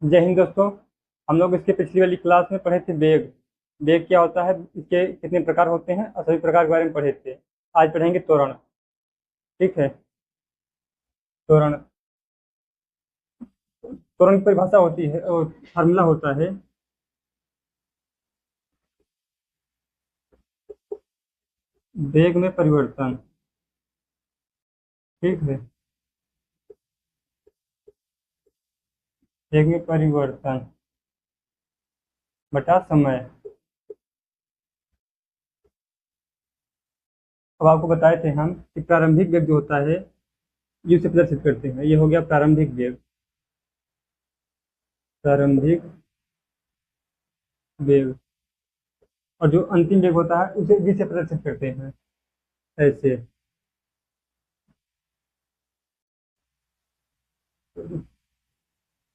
जय हिंद दोस्तों। हम लोग इसके पिछली वाली क्लास में पढ़े थे वेग। वेग क्या होता है, इसके कितने प्रकार होते हैं और सभी प्रकार के बारे में पढ़े थे। आज पढ़ेंगे त्वरण। ठीक है। त्वरण। त्वरण की परिभाषा होती है और फार्मूला होता है। वेग में परिवर्तन। ठीक है। वेग में परिवर्तन बटा समय। अब आपको बताए थे हम कि प्रारंभिक वेग जो होता है यू से प्रदर्शित करते हैं। ये हो गया प्रारंभिक वेग। प्रारंभिक वेग। और जो अंतिम वेग होता है उसे वी से प्रदर्शित करते हैं, ऐसे।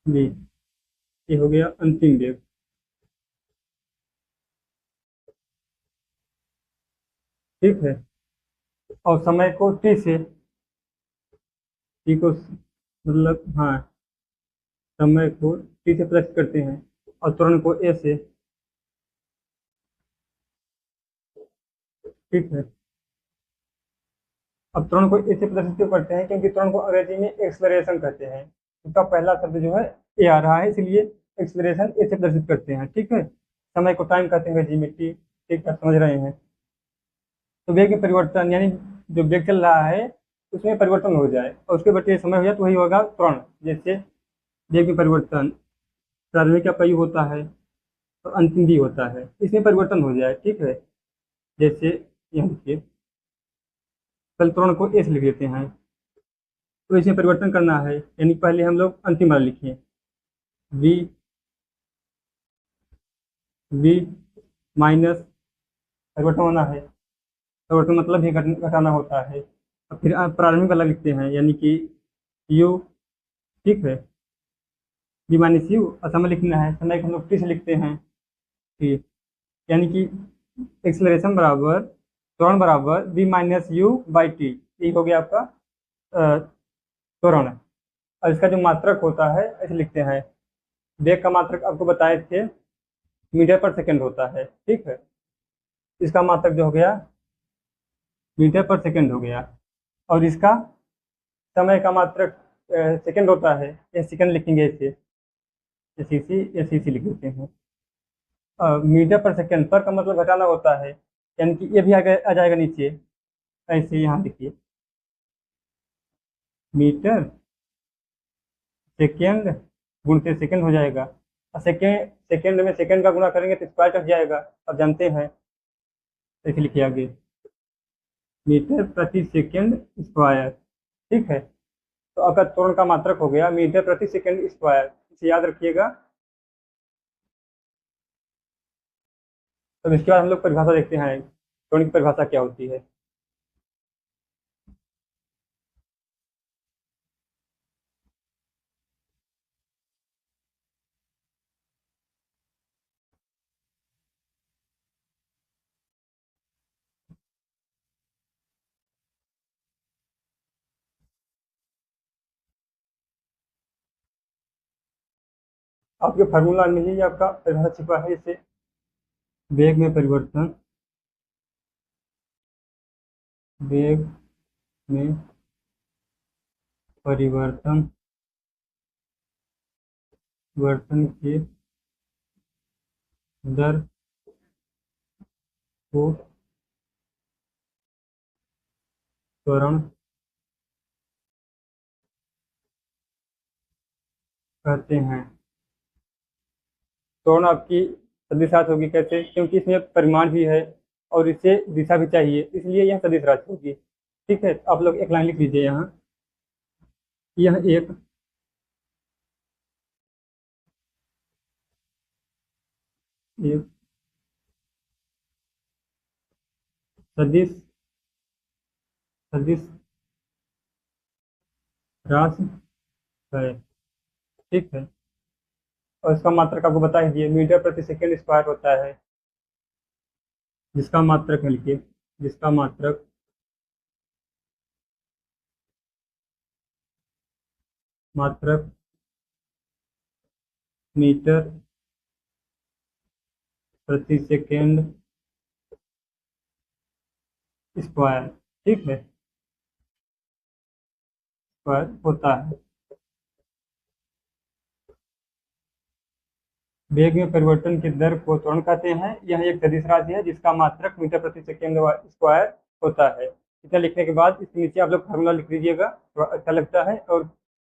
वी। ये हो गया अंतिम वेग। ठीक है। और समय को टी से, टी को मतलब हाँ, समय को टी से प्लस करते हैं और त्वरण को ए से। ठीक है। अब त्वरण को ए से प्रदर्शित क्यों करते हैं, क्योंकि त्वरण को अंग्रेजी में एक्सलरेशन कहते हैं। इसका पहला शब्द जो है ए आ रहा है, इसलिए एक्सलरेशन ए से प्रदर्शित करते हैं। ठीक है। समय को टाइम कहते हैं अंग्रेजी में टी। ठीक है, समझ रहे हैं। तो वेग में परिवर्तन यानी जो वेग चल रहा है उसमें परिवर्तन हो जाए और उसके बटे समय हो जाए तो वही होगा त्वरण। जैसे वेग में परिवर्तन प्रारंभिक का यू होता है और अंतिम भी होता है, इसमें परिवर्तन हो जाए। ठीक है। जैसे यहाँ देखिए, कल त्वरण को ए से लिख देते हैं, तो इसमें परिवर्तन करना है, यानी पहले हम लोग अंतिम वाला लिखिए। वी। वी माइनस, परिवर्तन होना है। परिवर्तन मतलब ही घटाना होता है। और फिर आप प्रारंभिक वाला लिखते हैं, यानी कि यू। ठीक है। वी माइनस यू, और समय लिखना है, समय को हम लोग टी से लिखते हैं। टी, यानी कि एक्सलरेशन बराबर त्वरण बराबर V minus U by T. ये हो गया आपका त्वरण। और इसका जो मात्रक होता है ऐसे लिखते हैं। वेग का मात्रक आपको बताए थे मीटर पर सेकंड होता है। ठीक है। इसका मात्रक जो हो गया मीटर पर सेकंड हो गया। और इसका समय का मात्रक सेकंड होता है, ये सेकंड लिखेंगे इसे, एस सी लिख देते हैं। मीटर पर सेकंड, पर का मतलब घटाना होता है, यानी कि ये भी आ जाएगा नीचे, ऐसे यहाँ देखिए। मीटर सेकंड गुण से सेकंड हो जाएगा, और सेकंड सेकंड में सेकंड का गुणा करेंगे तो स्क्वायर कट जाएगा, अब जानते हैं। ऐसे लिखिए आगे, मीटर प्रति सेकंड स्क्वायर। ठीक है। तो आपका त्वरण का मात्रक हो गया मीटर प्रति सेकंड स्क्वायर, इसे याद रखिएगा। तो इसके बाद हम लोग परिभाषा देखते हैं, त्वरण की परिभाषा क्या होती है। आपके फार्मूला में ही आपका परिभाषा छिपा है, इसे वेग में परिवर्तन। वेग में परिवर्तन वर्तन के दर को त्वरण कहते हैं। त्वरण आपकी सदिश राशि होगी, कैसे, क्योंकि इसमें परिमाण भी है और इससे दिशा भी चाहिए, इसलिए यह सदिश राशि होगी। ठीक है। तो आप लोग एक लाइन लिख लीजिए यहाँ, यह एक सदिश सदिश राशि है। ठीक है। और इसका मात्रक आपको बता ही दिए, मीटर प्रति सेकंड स्क्वायर होता है। जिसका मात्रक है लिखिए, जिसका मात्रक मात्रक मीटर प्रति सेकेंड स्क्वायर, ठीक है, स्क्वायर होता है। वेग में परिवर्तन की दर को त्वरण कहते हैं। यह एक सदिश राशि है जिसका मात्रक मीटर प्रति सेकेंड स्क्वायर होता है। इतना लिखने के बाद इसके नीचे आप लोग फार्मूला लिख लीजिएगा, थोड़ा अच्छा लगता है और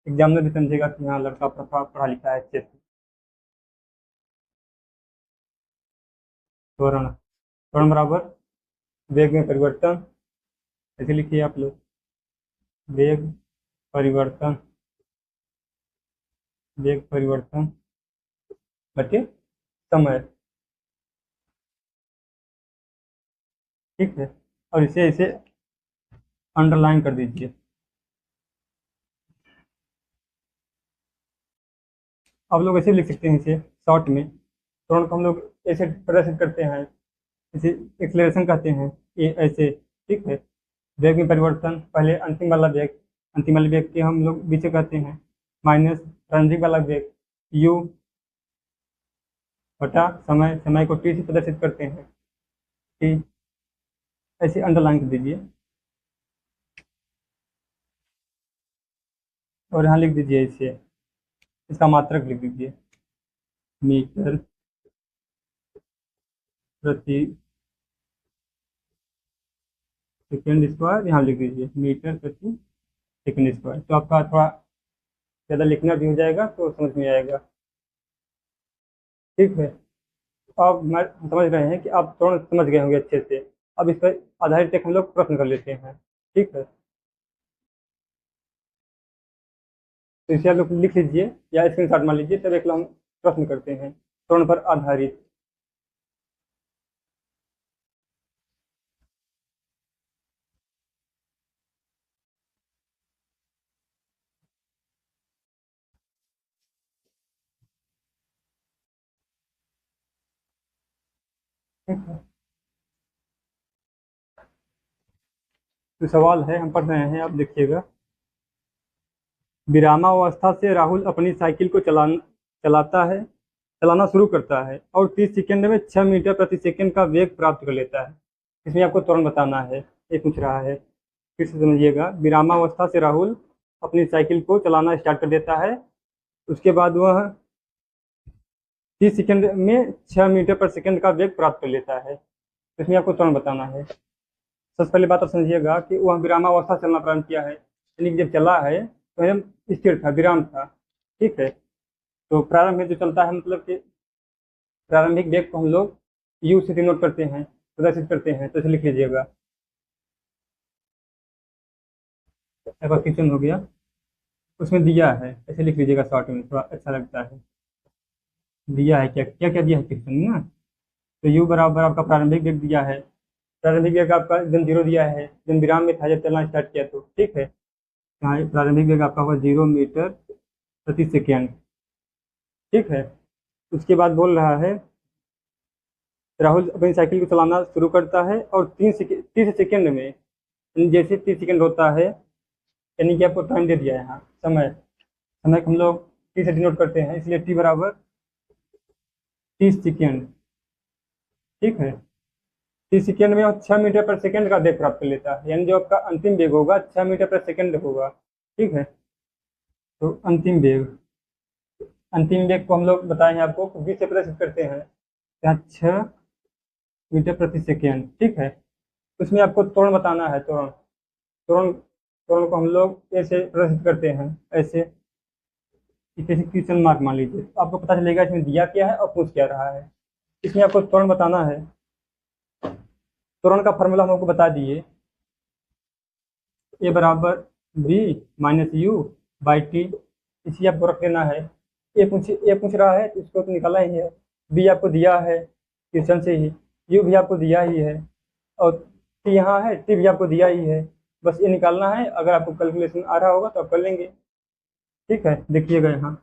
एग्जामिनर भी समझेगा कि हाँ लड़का पढ़ा लिखा है अच्छे से। त्वरण, त्वरण बराबर वेग में परिवर्तन, ऐसे लिखिए आप लोग, वेग परिवर्तन, वेग परिवर्तन बटे समय, ठीक है। और इसे इसे अंडरलाइन कर दीजिए। आप लोग ऐसे लिख सकते हैं इसे शॉर्ट में, त्वरण को हम लोग ऐसे प्रदर्शित करते हैं, इसे एक्सेलरेशन कहते हैं, ये ऐसे, ठीक है। वेग में परिवर्तन, पहले अंतिम वाला वेग, अंतिम वाले वेग के हम लोग बीच कहते हैं, माइनस प्रारंभिक वाला वेग u बटा समय, समय को t से प्रदर्शित करते हैं, t, ऐसे अंडरलाइन कर दीजिए और यहाँ लिख दीजिए इसे, इसका मात्रक लिख दीजिए, मीटर प्रति सेकेंड स्क्वायर, यहाँ लिख दीजिए मीटर प्रति सेकेंड स्क्वायर। तो आपका थोड़ा ज़्यादा लिखना भी हो जाएगा तो समझ में आएगा, ठीक है। अब हम समझ रहे हैं कि आप त्वरण समझ गए होंगे अच्छे से। अब इस पर आधारित एक हम लोग प्रश्न कर लेते हैं, ठीक है। तो इसे आप लोग लिख लीजिए या स्क्रीनशॉट मार लीजिए, तब एक हम प्रश्न करते हैं त्वरण पर आधारित। ठीक है, तो सवाल है, हम पढ़ रहे हैं, आप देखिएगा। विरामावस्था से राहुल अपनी साइकिल को चलाना शुरू करता है और 30 सेकंड में 6 मीटर प्रति सेकंड का वेग प्राप्त कर लेता है। इसमें आपको त्वरण बताना है, ये पूछ रहा है, फिर से समझिएगा। विरामावस्था से राहुल अपनी साइकिल को चलाना स्टार्ट कर देता है, उसके बाद वह 30 सेकंड में 6 मीटर पर सेकंड का वेग प्राप्त कर लेता है। इसमें आपको त्वरण बताना है। सबसे पहले बात आप समझिएगा कि वह विरामावस्था चलना प्रारंभ किया है, यानी कि जब चला है तो एकदम स्थिर था, विराम था, ठीक है। तो प्रारंभ में जो चलता है, मतलब कि प्रारंभिक वेग को हम लोग यू से डिनोट करते हैं, प्रदर्शित करते हैं, तो इसे लिख लीजिएगा। क्वेश्चन हो गया, उसमें दिया है, ऐसे लिख लीजिएगा शॉर्ट में, थोड़ा अच्छा लगता है। दिया है क्या क्या क्या दिया है क्वेश्चन में ना। तो यू बराबर आपका प्रारंभिक वेग दिया है, प्रारंभिक वेग आपका एकदम जीरो दिया है, जब विराम में था, जब चलना स्टार्ट किया तो, ठीक है। यहाँ प्रारंभिक वेग आपका हुआ 0 मीटर प्रति सेकेंड, ठीक है। उसके बाद बोल रहा है राहुल अपनी साइकिल को चलाना शुरू करता है और 30 सेकेंड में, जैसे 30 सेकेंड होता है, यानी कि आपको टाइम दे दिया है यहाँ, समय, समय को हम लोग टी से डिनोट करते हैं, इसलिए टी बराबर 30 सेकेंड, ठीक है। 30 सेकेंड में 6 मीटर पर सेकेंड का वेग प्राप्त कर लेता है, यानी जो आपका अंतिम वेग होगा 6 मीटर पर सेकेंड होगा, ठीक है। तो अंतिम वेग, अंतिम वेग को हम लोग बताए हैं आपको, v से प्रदर्शित करते हैं, यहाँ 6 मीटर प्रति सेकेंड, ठीक है। उसमें आपको त्वरण बताना है, त्वरण, त्वरण, त्वरण को हम लोग ऐसे प्रदर्शित करते हैं, ऐसे, इसे क्वेश्चन मार्क मान लीजिए, तो आपको पता चलेगा इसमें दिया क्या है और पूछ क्या रहा है। इसमें आपको त्वरण बताना है। त्वरण का फॉर्मूला हम आपको बता दिए, ए बराबर v minus U by T, इसी आपको रख देना है। ए पूछ रहा है तो इसको तो निकाला ही है, बी आपको दिया है क्वेश्चन से ही, यू भी आपको दिया ही है, और टी यहाँ है, टी भी आपको दिया ही है, बस ये निकालना है। अगर आपको कैलकुलेशन आ रहा होगा तो आप कर लेंगे, ठीक है। देखिएगा यहाँ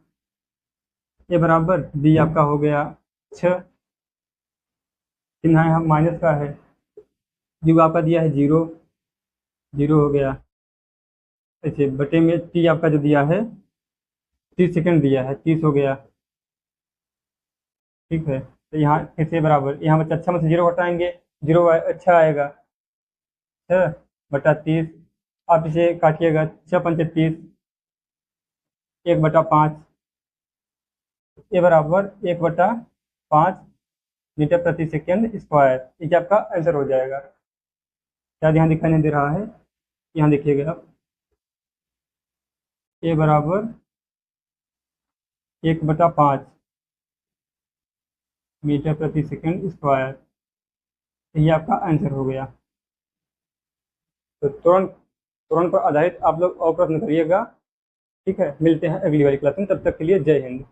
ए बराबर बी आपका हो गया 6, चिन्ह यहाँ माइनस का है, यू आपका दिया है 0, 0 हो गया, ऐसे बटे में टी आपका जो दिया है 30 सेकंड दिया है, 30 हो गया, ठीक है, तो यहाँ फिर से बराबर, यहाँ बच्चा अच्छा में से 0 हटाएंगे, 0 अच्छा आएगा, 6/30। आप इसे काटिएगा, 6×5 = 1/5, ये बराबर 1/5 मीटर प्रति सेकेंड स्क्वायर। ये आपका आंसर हो जाएगा। शायद यहाँ दिखाई नहीं दे रहा है, यहाँ देखिएगा आप, ये बराबर 1/5 मीटर प्रति सेकेंड स्क्वायर, ये आपका आंसर हो गया। तो तुरंत तुरंत पर आधारित आप लोग और प्रश्न करिएगा। ठीक है, मिलते हैं अगली वाली क्लास में, तब तक के लिए जय हिंद।